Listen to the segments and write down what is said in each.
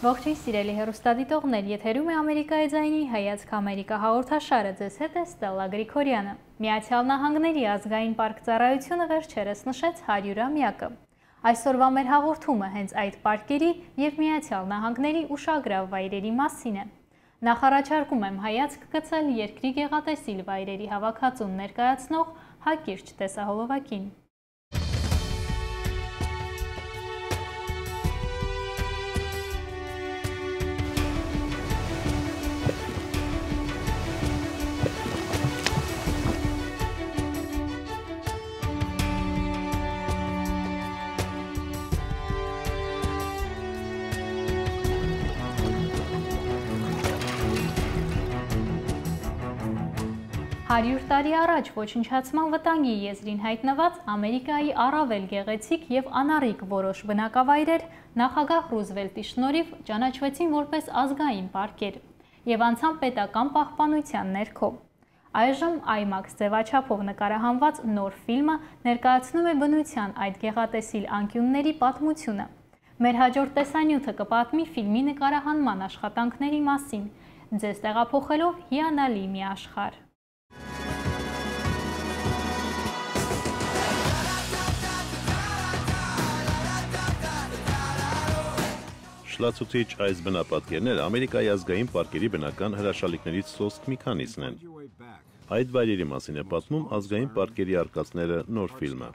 Ողջույն սիրելի հեռուստադիտողներ, եթերում է Ամերիկայի ձայնի հայացք Ամերիկա հաղորդաշարը, ձեզ հետ է Ստելլա Գրիգորյանը։ Միացյալ Նահանգների ազգային պարկ ծառայությունը վերջերս նշեց 100-ամյակը։ Այսօրվա մեր հաղորդումը հենց այդ պարկերի և Միացյալ Նահանգների ուշագրավ վայրերի մասին է։ Նախարարչարկում եմ հայացք գցել երկրի գեղատեսիլ վայրերի հավաքածուն ներկայացնող Հակիրճ տեսահոլովակին։ Հարյուր տարի առաջ ոչնչացման վտանգի եզրին հայտնված Ամերիկայի առավել գեղեցիկ և անառիկ որոշ բնակավայրեր նախագահ Ռուզվելտի շնորհիվ ճանաչվեցին որպես ազգային պարկեր և անցան պետական պահպանության ներքո։ Այժմ IMAX ձևաչափով նկարահանված նոր ֆիլմը ներկայացնում է բնության այդ գեղատեսիլ անկյունների պատմությունը։ Մեր հաջորդ տեսանյութը կպատմի ֆիլմի նկարահանման աշխատանքների մասին, ձեզ տեղափոխելով հիանալի մի աշխարհ։ Շլացուցիչ այս բնապատկերները Ամերիկայի ազգային պարկերի բնական հրաշալիքներից սոսկ մի քանիսն են։ Այդ վայրերի մասին է պատմում ազգային պարկերի արկածները նոր ֆիլմը։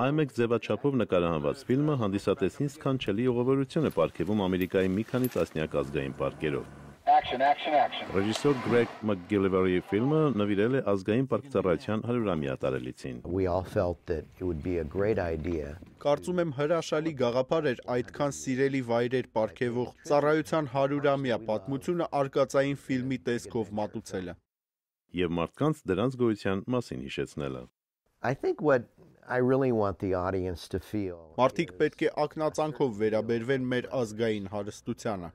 IMAX ձևաչափով նկարահանված ֆիլմը հանդիսատեսին սքանչելի ուղևորություն է պարգևում Ամերիկայի մի քանի տասնյակ ազգային պարկերով։ Ռեժիսոր Գրեգ Մակգիլվերի ֆիլմը նվիրել է ազգային պարկ ծառայության 100-ամյա տարելիցին։ Կարծում եմ հրաշալի գաղափար էր այդքան սիրելի վայրեր պարգևող ծառայության 100-ամյա պատմությունը արկածային ֆիլմի տեսքով մատուցելը։ Եվ մարդկանց դրանց գոյության մասին հիշեցնելը։ Մարդիկ պետք է ակնածանքով վերաբերվեն մեր ազգային հարստությանը։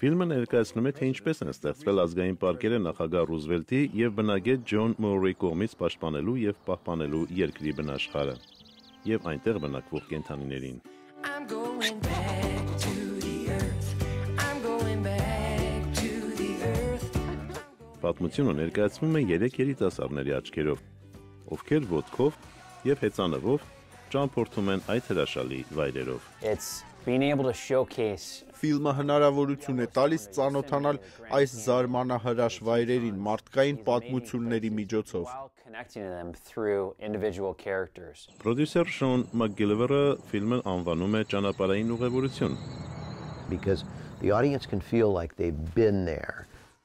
Ֆիլմը ներկայացնում է, թե ինչպես են ստեղծվել ազգային պարկերը նախագահ Ռուզվելտի և բնագետ Ջոն Մուրի կողմից պաշտպանելու և պահպանելու երկրի բնաշխարհը և այնտեղ բնակվող կենդանիներին։ Պատմությունը ներկայացվում է 3 երիտասարդների աչքերով, ովքեր ոտքով և հեծանվով ճամփորդում են այդ հրաշալի վայրերով։ Ֆիլմը հնարավորություն է տալիս ծանոթանալ այս զարմանահրաշ վայրերին մարդկային պատմությունների միջոցով։ Պրոդյուսեր Շոն Մակգիլվերը ֆիլմը անվանում է ճանապարհային ուղևորություն։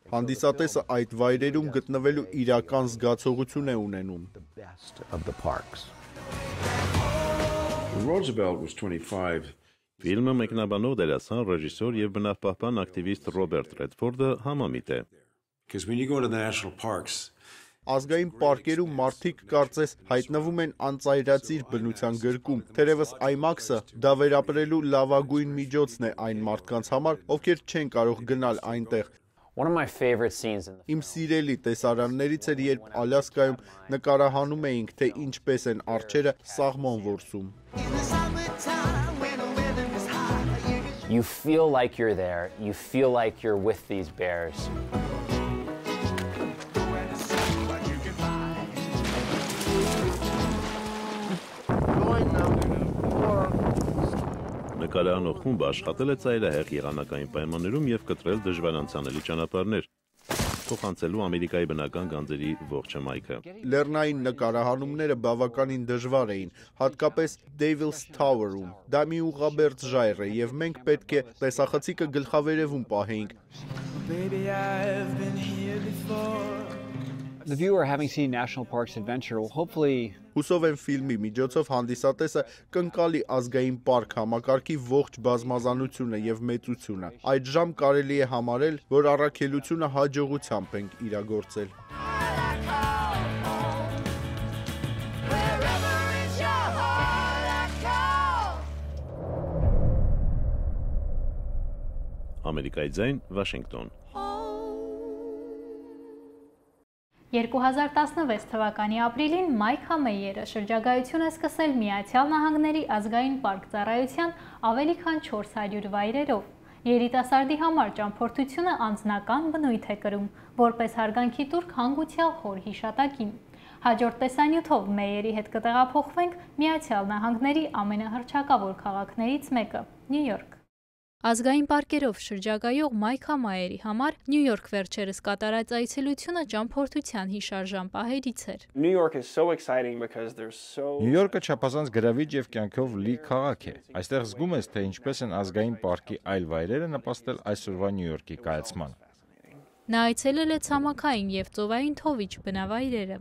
Հանդիսատեսը այդ վայրերում գտնվելու իրական զգացողություն է ունենում։ Ֆիլմը մեկնաբանող դերասան, ռեժիսոր և բնապահպան ակտիվիստ Ռոբերտ Ռեդֆորդը համամիտ է։ Ազգային պարկերում մարդիկ կարծես հայտնվում են անծայրածիր բնության գրկում, թերևս IMAX-ը դա վերապրելու լավագույն միջոցն է այն մարդկանց համար, ովքեր չեն կարող գնալ այնտեղ։ Իմ սիրելի տեսարաններից էր, երբ Ալյասկայում նկարահանում էինք, թե ինչպես են արջերը սաղմոն որսում։ You feel like you're there. You feel like you're with these bears. Նկարահանող խումբը աշխատել է ծայրահեղ եղանակային պայմաններում և կտրել դժվարանցանելի ճանապարհներ, փոխանցելու Ամերիկայի բնական գանձերի ողջ հմայքը։ Լեռնային նկարահանումները բավականին դժվար էին, հատկապես Devil's Tower-ում։ Դա մի ուղղաբերձ ժայռ է, և մենք պետք է տեսախցիկը գլխավերևում պահեինք։ The viewer, having seen National Parks Adventure, will hopefully Հուսով եմ ֆիլմի միջոցով հանդիսատեսը կընկալի ազգային պարկ համակարգի ողջ բազմազանությունը և մեծությունը։ Այդժամ կարելի է համարել, որ առաքելությունը հաջողությամբ ենք իրագործել։ Ամերիկայի ձայն, Վաշինգտոն։ 2016 թվականի ապրիլին Մայք Համեյերը շրջագայություն է սկսել Միացյալ Նահանգների ազգային պարկ ծառայության ավելի քան 400 վայրերով։ Երիտասարդի համար ճամփորդությունը անձնական բնույթ է կրում, որպես հարգանքի տուրք հանգուցյալ խոր հիշատակին։ Հաջորդ տեսանյութով Մեյերի հետ կտեղափոխվենք Միացյալ Նահանգների ամենահռչակավոր քաղաքներից մեկը՝ Նյու Յորք։ Ազգային պարկերով շրջագայող Մայք Համեյերի համար Նյու Յորք վերջերս կատարած այցելությունը ճամփորդության հիշարժան պահերից էր։ Նյու Յորքը չափազանց գրավիչ եւ կյանքով լի քաղաք է։ Այստեղ զգում ես, թե ինչպես են ազգային պարկի այլ վայրերը նպաստել այսօրվա Նյու Յորքի կայացմանը։ Նա այցելել է ցամաքային եւ ծովային թովիչ բնավայրերը,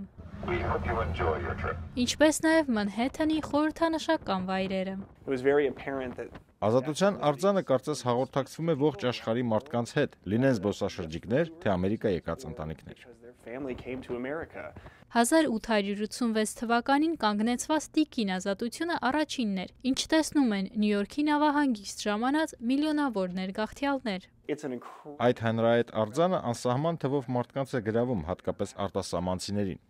ինչպես նաեւ Մանհեթանի խորհրդանշական վայրերը։ Ազատության արձանը կարծես հաղորդակցվում է ողջ աշխարհի մարդկանց հետ, լինեն զբոսաշրջիկներ, թե Ամերիկա եկած ընտանիքներ։ 1886 թվականին կանգնեցված տիկին ազատությունը առաջինն էր, ինչ տեսնում են Նյու Յորքի նավահանգիստ ժամանած միլիոնավոր ներգաղթյալներ։ Այդ հանրահայտ արձանը անսահման թվով մարդկանց է գրավում, հատկապես արտասահմանցիներին։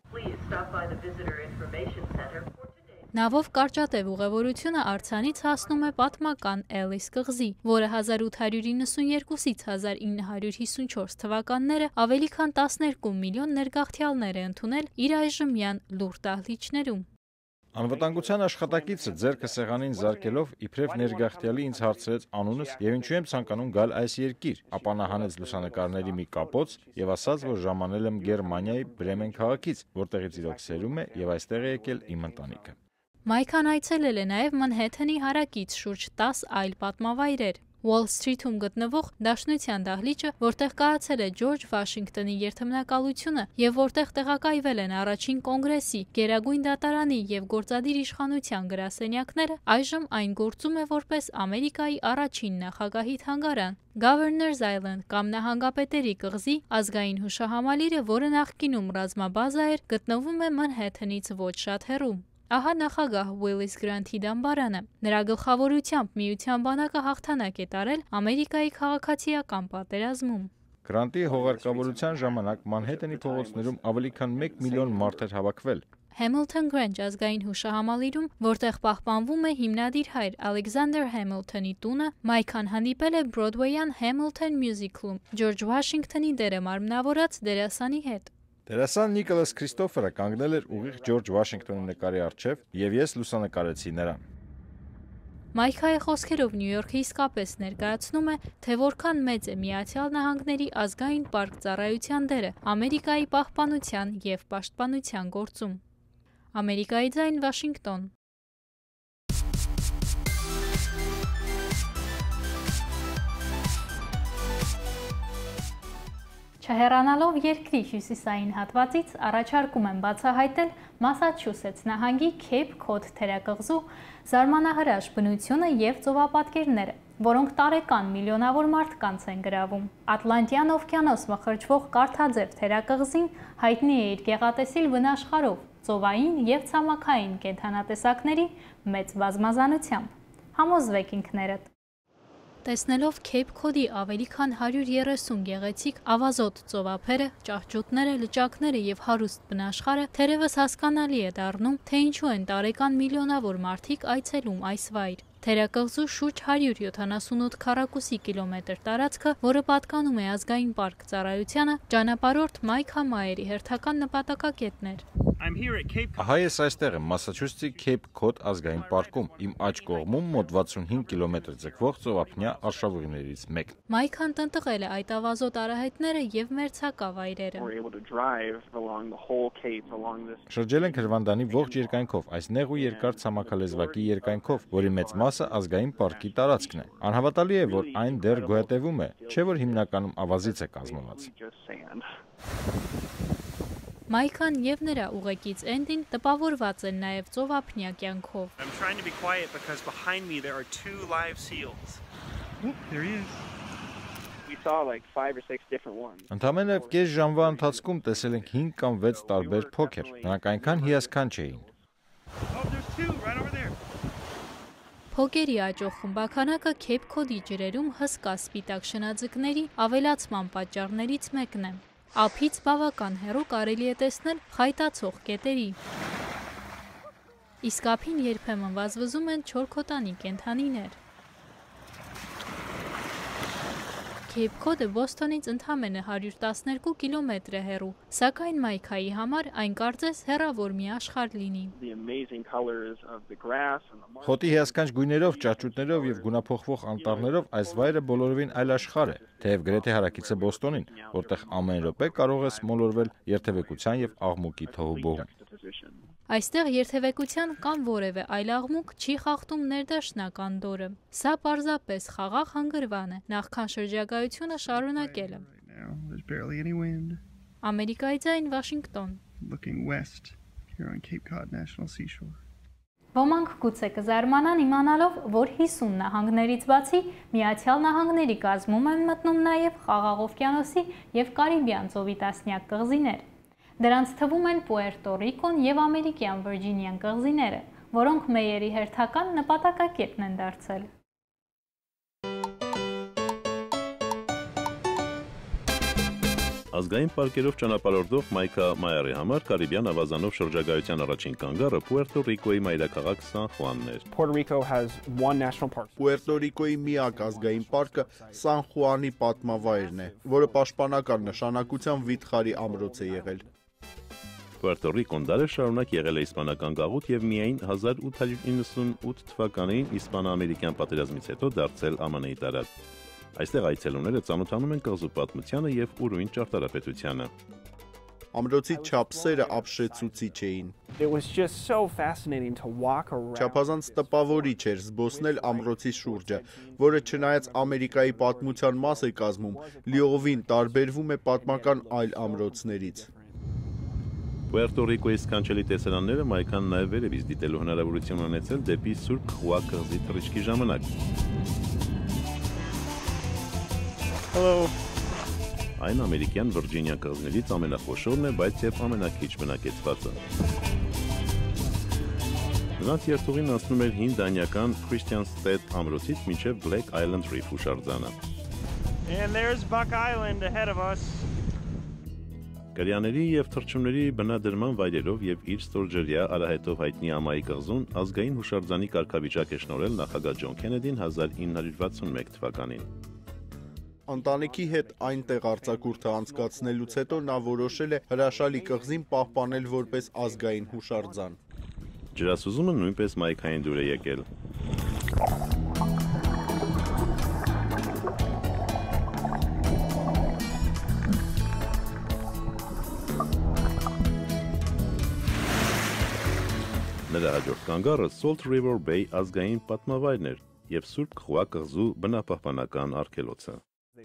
Նավով կարճատև ուղևորությունը արձանից հասնում է պատմական Էլիս կղզի, որը 1892-ից 1954 թվականները ավելի քան 12 միլիոն ներգաղթյալներ է ընդունել իր այժմյան լուռ դահլիճներում։ Անվտանգության աշխատակիցը ձեռքը սեղանին զարկելով իբրև ներգաղթյալի ինձ հարցրեց անունս եւ ինչու եմ ցանկանում գալ այս երկիր, ապա նա հանեց լուսանկարների մի կապոց եւ ասաց, որ ժամանել եմ Գերմանիայի Բրեմեն քաղաքից, որտեղից իրոք սերում է եւ այստեղ է եկել իմ ընտանիքը։ Մայքան այցելել է նաև Մանհեթանի հարակից շուրջ 10 այլ պատմավայրեր։ Ուոլ Սթրիթում գտնվող Դաշնության դահլիճը, որտեղ կայացել է Ջորջ Վաշինգտոնի երթմնակալությունը եւ որտեղ տեղակայվել են առաջին կոնգրեսի, Գերագույն դատարանի եւ Գործադիր իշխանության գրասենյակները, այժմ այն գործում է որպես Ամերիկայի առաջին նախագահի թանգարան։ Governor's Island կամ Նահանգապետերի կղզի ազգային հուշահամալիրը, որը նախկինում ռազմաբազա էր, գտնվում է Մանհեթանից ոչ շատ հեռու։ Ահա նախագահ Ուիլիս Գրանթի դամբարանը։ Նրա գլխավորությամբ միության բանակը հաղթանակ է տարել Ամերիկայի քաղաքացիական պատերազմում։ Գրանտի հողարկավորության ժամանակ Մանհեթանի փողոցներում ավելի քան 1 միլիոն մարդ էր հավաքվել։ Hamilton Grange ազգային հուշահամալիրում, որտեղ պահպանվում է հիմնադիր հայր Ալեքսանդր Համիլթոնի տունը, Մայքան հանդիպել է Բրոդվեյան Hamilton Musical-ում Ջորջ Վաշինգտոնի դերը մարմնավորած դերասանի հետ։ Դերասան Նիկոլաս Քրիստոֆերը կանգնել էր ուղիղ Ջորջ Վաշինգտոնի նկարի առջև եւ ես լուսանկարեցի նրան։ Մայքայի խոսքերով Նյու Յորքը իսկապես ներկայացնում է, թե որքան մեծ է Միացյալ Նահանգների ազգային պարկ ծառայության դերը Ամերիկայի պահպանության եւ պաշտպանության գործում։ Ամերիկայի ձայն, Վաշինգտոն։ Չհեռանալով երկրի հյուսիսային հատվածից առաջարկում եմ բացահայտել Մասաչուսեթս նահանգի Քեյփ Քոդ թերակղզու զարմանահրաշ բնությունը եւ ծովապատկերները, որոնք տարեկան միլիոնավոր մարդկանց են գրավում։ Ատլանտյան օվկիանոս մխրճվող կարթաձև թերակղզին հայտնի է իր գեղատեսիլ վնաշխարհով, ծովային եւ ցամաքային կենդանատեսակների մեծ բազմազանությամբ։ Համոզվեք ինքներդ։ Տեսնելով Քեյփ Քոդի ավելի քան 130 գեղեցիկ ավազոտ ծովափերը, ճահճուտները, լճակները եւ հարուստ բնաշխարհը, թերևս հասկանալի է դառնում, թե ինչու են տարեկան միլիոնավոր մարդիկ այցելում այս վայր։ Թերակղզու շուրջ 178 քառակուսի կիլոմետր տարածքը, որը պատկանում է ազգային պարկ ծառայությանը, ճանապարհորդ Մայք Համեյերի հերթական նպատակակետն էր։ Ահա ես այստեղ եմ Մասաչուսեթսի Քեյփ Քոդ ազգային պարկում, իմ աջ կողմում մոտ 65 կիլոմետր ձգվող ծովափնյա արշավուղիներից մեկն։ Մայքան տնտղել է այդ ավազոտ արահետները եւ մերձակա վայրերը։ Շրջել ենք Հրվանդանի ողջ երկայնքով, այս նեղ ու երկար ցամաքալեզվակի երկայնքով, որի մեծ մասը ազգային պարկի տարածքն է։ Անհավատալի է, որ այն դեռ գոյատևում է, չէ՞ որ հիմնականում ավազից է կազմված։ Մայքան եւ նրա ուղեկից Էնդին տպավորված են նաեւ ծովափնյա կյանքով։ Ընդամենը կես ժամվա ընթացքում տեսել ենք 5 կամ 6 տարբեր փոքր, նրանք այնքան հիասքանչ էին։ Փոկերի աճող խմբաքանակը Քեյփ Քոդի ջրերում հսկա սպիտակ շնաձկների ավելացման պատճառներից մեկն է։ Ափից բավական հեռու կարելի է տեսնել խայտացող կետերի։ Իսկ ափին երբեմն վազվզում են չորքոտանի կենդանիներ։ Քեյփ Քոդը Բոստոնից ընդամենը 112 կիլոմետր է հեռու, սակայն Մայքայի համար այն կարծես հեռավոր մի աշխարհ լինի։ Խոտի հիասքանչ գույներով, ճաճուտներով եւ գունափոխվող անտառներով այս վայրը բոլորովին այլ աշխարհ է, թեև գրեթե հարակից է Բոստոնին, որտեղ ամեն րոպե կարող ես մոլորվել երթևեկության եւ աղմուկի թոհուբոհում։ Այստեղ երթևեկության կամ որևէ այլ աղմուկ չի խախտում ներդաշնական դորը։ Սա պարզապես խաղաղ հանգրվան է, նախքան շրջագայությունը շարունակելը։ Ամերիկայի ձայն, Վաշինգտոն։ Ոմանք գուցե կզարմանան իմանալով, որ 50 նահանգներից բացի Միացյալ Նահանգների կազմում են մտնում նաև Խաղաղ օվկիանոսի եւ Կարիբյան ծովի տասնյակ կղզիներ։ Դրանց թվում են Պուերտո Ռիկոն եւ ամերիկյան Վիրջինիան կղզիները, որոնք մեյերի հերթական նպատակակետն են դարձել։ Ազգային պարկերով ճանապարհորդող Մայքա Մայերի համար Կարիբյան ավազանով շրջագայության առաջին կանգառը Պուերտո Ռիկոյի մայրաքաղաք Սան Խուանն էր։ Պուերտո Ռիկոյի միակ ազգային պարկը Սան Խուանի պատմավայրն է, որը պաշտպանական նշանակության վիթխարի ամրոց է եղել։ Պուերտո Ռիկոն դարեր շարունակ եղել է իսպանական գաղութ եւ միայն 1898 թվականին իսպանա-ամերիկյան պատերազմից հետո դարձել ԱՄՆ-ի տարածք։ Այստեղ այցելուները ծանոթանում են կղզու պատմությանը եւ ուրույն ճարտարապետությանը։ Ամրոցի չափսերը ապշեցուցիչ էին։ Չափազանց տպավորիչ էր զբոսնել ամրոցի շուրջը, որը չնայած Ամերիկայի պատմության մաս է կազմում, լիովին տարբերվում է պատմական այլ ամրոցներից։ Պուերտո Ռիկոյի սքանչելի տեսարանները Մայքան նաև վերևից դիտելու հնարավորություն ունեցել դեպի Սուրբ Խուա կղզի թռիչքի ժամանակ։ Այն ամերիկյան Վիրջինիա կղզիներից ամենախոշորն է, բայց եւ ամենակիչ բնակեցվածը։ Նրանց երթուղին անցնում էր հին դանիական Christian State ամրոցից մինչև Black Island Reef հուշարձանը։ Կրյաների եւ թռչունների բնադրման վայրերով եւ իր ստորջրյա արահետով հայտնի Ամայի կղզուն ազգային հուշարձանի կարգավիճակ է շնորհել նախագահ Ջոն Քենեդին 1961 թվականին։ Ընտանիքի հետ այնտեղ արձակուրդը անցկացնելուց հետո նա որոշել է հրաշալի կղզին պահպանել որպես ազգային հուշարձան։ Ջրասուզումը նույնպես Մայքային դուր է եկել։ Նրա հաջորդ կանգառը Salt River Bay ազգային պատմավայրն էր եւ Սուրբ Խուա կղզու բնապահպանական արգելոցը։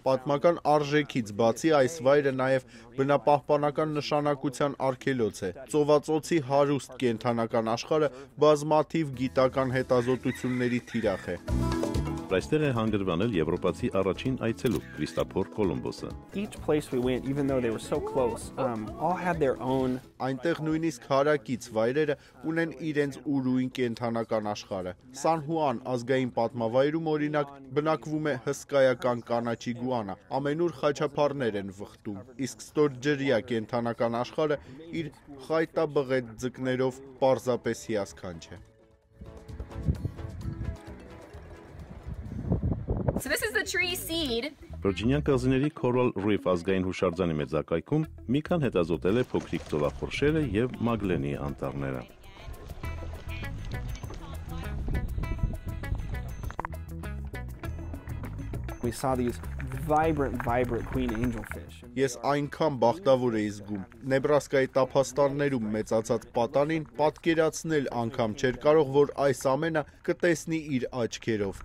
Պատմական արժեքից բացի այս վայրը նաև բնապահպանական նշանակության արգելոց է։ Ծովածոցի հարուստ կենդանական աշխարհը բազմաթիվ գիտական հետազոտությունների թիրախ է։ Այստեղ է հանգրվանել եվրոպացի առաջին այցելու Քրիստոփոր Կոլումբոսը։ Այնտեղ նույնիսկ հարակից վայրերը ունեն իրենց ուրույն կենդանական աշխարհը։ Սան Խուան ազգային պատմավայրում օրինակ բնակվում է հսկայական կանաչի գուանա, ամենուր խաչափառներ են վխտում, իսկ ստորջրյա կենդանական աշխարհը իր խայտաբղետ ձկներով պարզապես հիասքանչ է։ So this is the tree seed. Վիրջինիան կղզիների Coral Reef ազգային հուշարձանի մեծակայքում մի քան հետազոտել է փոքրիկ ծովախորշերը եւ Մագլենի անտառները։ We saw these vibrant queen angelfish. Ես այնքան բախտավոր էի զգում։ Նեբրասկայի տափաստաններում մեծացած պատանին պատկերացնել անգամ չէր կարող, որ այս ամենը կտեսնի իր աչքերով։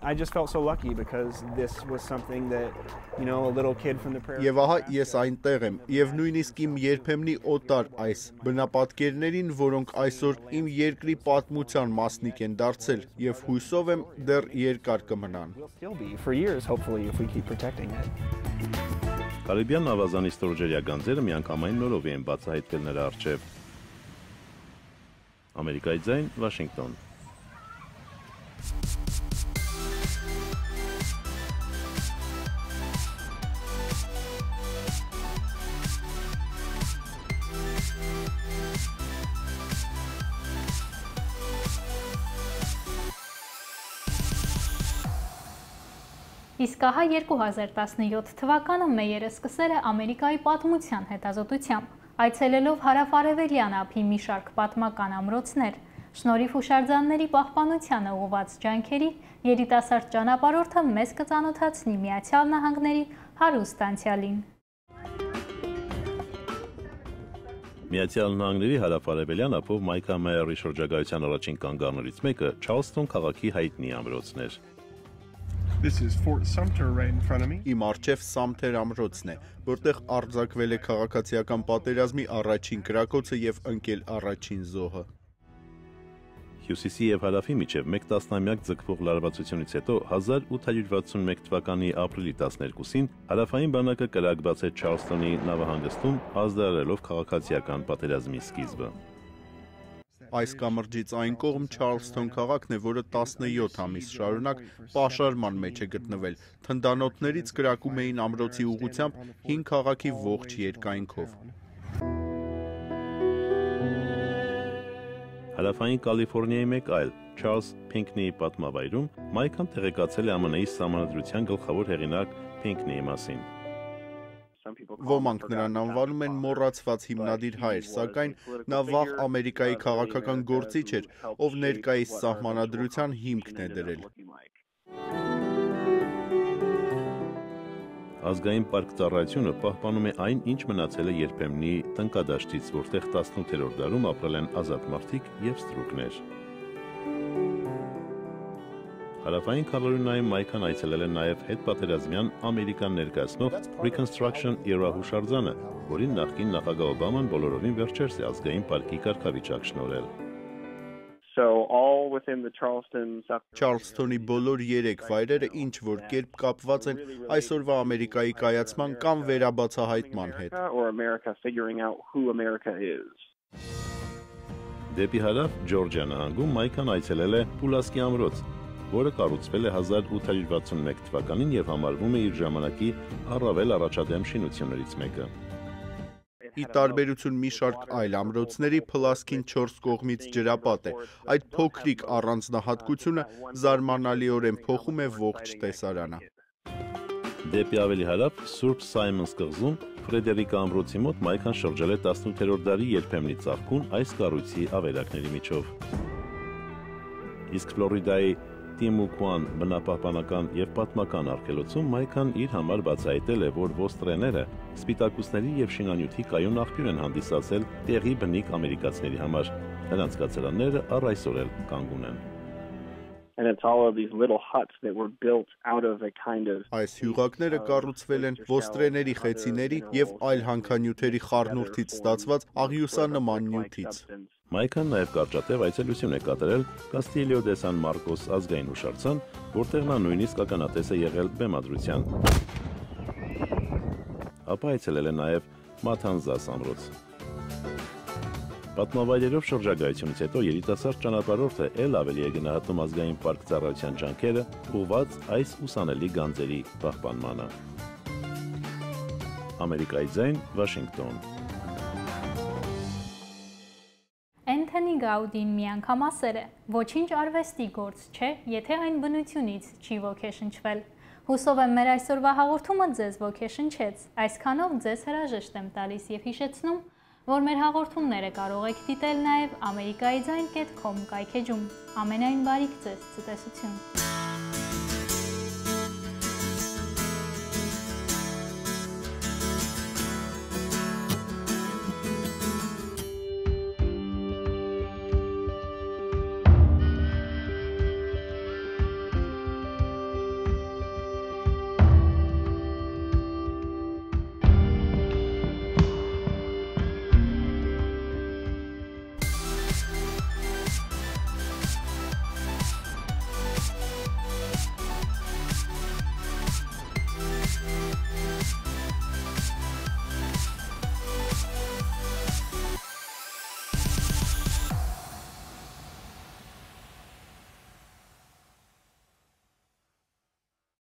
I just felt so lucky because this was something that, you know, a little kid from the prairie. Եվ ահա ես այնտեղ եմ, եւ նույնիսկ իմ երբեմնի օտար այս բնապատկերներին, որոնք այսօր իմ երկրի պատմության մասնիկ են դարձել, եւ հույսով եմ դեռ երկար կմնան։ Still be for years, hopefully, if we keep protecting it. Կարիբյան ավազանի ստորջրյա գանձերը միանգամայն նորովի են բացահայտվել նրա առջև։ Ամերիկայի ձայն, Վաշինգտոն։ Իսկ ահա 2017 թվականը Մեյերը սկսել է Ամերիկայի պատմության հետազոտությամբ, այցելելով հարավ-արևելյան ափի մի շարք պատմական ամրոցներ, շնորհիվ հուշարձանների պահպանությանը ուղղված ջանքերի, երիտասարդ ճանապարհորդը մեզ կծանոթացնի Միացյալ Նահանգների հարուստ անցյալին։ Միացյալ Նահանգների հարավ-արևելյան ափով Մայքլ Մեյերի շրջագայության առաջին կանգառներից մեկը Չարլսթոն քաղաքի հայտնի ամրոցն էր։ Իմ առջև Սամթեր ամրոցն է, որտեղ արձակվել է քաղաքացիական պատերազմի առաջին կրակոցը եւ ընկել առաջին զոհը։ Հյուսիսի եւ հարավի միջև մեկ տասնամյակ ձգվող լարվածությունից հետո 1861 թվականի ապրիլի 12-ին հարավային բանակը կրակ բացեց Չարլսթոնի նավահանգստում, ազդարարելով քաղաքացիական պատերազմի սկիզբը։ Այս կամրջից այն կողմ Չարլսթոն քաղաքն է, որը 17 ամիս շարունակ պաշարման մեջ է գտնվել։ Թնդանոթներից կրակում էին ամրոցի ուղղությամբ հին քաղաքի ողջ երկայնքով։ Հարավային Կալիֆոռնիայի մեկ այլ Չարլզ Փինքնիի պատմավայրում Մայքլն տեղեկացել է ԱՄՆ-ի Սահմանադրության գլխավոր հեղինակ Փինքնիի մասին։ Ոմանք նրան անվանում են մոռացված հիմնադիր հայր, սակայն նա վաղ Ամերիկայի քաղաքական գործիչ էր, ով ներկայիս սահմանադրության հիմքն է դրել։ Ազգային պարկ ծառայությունը պահպանում է այն, ինչ մնացել է երբեմնի տնկադաշտից, որտեղ 18-րդ դարում ապրել են ազատ մարդիկ և ստրուկներ։ Հարավային Կարոլինայում Մայքլն այցելել է նաև հետպատերազմյան Ամերիկան ներկայացնող Reconstruction Era հուշարձանը, որին նախկին նախագահ Օբաման բոլորովին վերջերս է ազգային պարկի կարգավիճակ շնորհել։ Չարլսթոնի բոլոր 3 վայրերը ինչ որ կերպ կապված են այսօրվա Ամերիկայի կայացման կամ վերաբացահայտման հետ։ Դեպի հարավ Ջորջիա նահանգում Մայքլն այցելել է Պուլասկի ամրոց, որը կառուցվել է 1861 թվականին եւ համարվում է իր ժամանակի առավել առաջադեմ շինություններից մեկը։ Ի տարբերություն մի շարք այլ ամրոցների, Պուլասկին 4 կողմից ջրապատ է։ Այդ փոքրիկ առանձնահատկությունը զարմանալիորեն փոխում է ողջ տեսարանը։ Դեպի ավելի հարավ Սուրբ Սայմոնս կղզում Ֆրեդերիկա ամրոցի մոտ Մայքլն շրջել է 18-րդ դարի երբեմնի ծաղկուն այս կառույցի ավերակների միջով։ Իսկ Ֆլորիդայի Տիմուկուան բնապահպանական և պատմական արգելոցում Մայքլն իր համար բացահայտել է, որ ոստրեները սպիտակուցների և շինանյութի կայուն աղբյուր են հանդիսացել տեղի բնիկ ամերիկացիների համար։ Նրանց կացարանները առ այսօր էլ կանգուն են։ Այս հյուղակները կառուցվել են ոստրեների խեցիների և այլ հանքանյութերի խառնուրդից ստացված աղյուսանման նյութից։ Մայքլն նաև կարճատև այցելություն է կատարել Կաստիլիո դե Սան Մարկոս ազգային հուշարձան, որտեղ նա նույնիսկ ականատես է եղել բեմադրության։ Ապա այցելել է նաև Մաթանզաս ամրոց։ Պատմավայրերով շրջագայությունից հետո երիտասարդ ճանապարհորդը էլ ավելի է գնահատում ազգային պարկ ծառայության ջանքերը ուղղված այս ուսանելի գանձերի պահպանմանը։ Ամերիկայի ձայն, Վաշինգտոն։ Էնթոնի Գաուդին միանգամասեր է, ոչինչ արվեստի գործ չէ, եթե այն բնությունից չի ոգեշնչվել։ Հուսով եմ մեր այսօրվա հաղորդումը ձեզ ոգեշնչեց, այսքանով ձեզ հրաժեշտ եմ տալիս և հիշեցնում, որ մեր հաղորդումները կարող եք դիտել նաև amerikaizain.com կայքեջում։ Ամենայն բարիք ձեզ, ցտեսություն։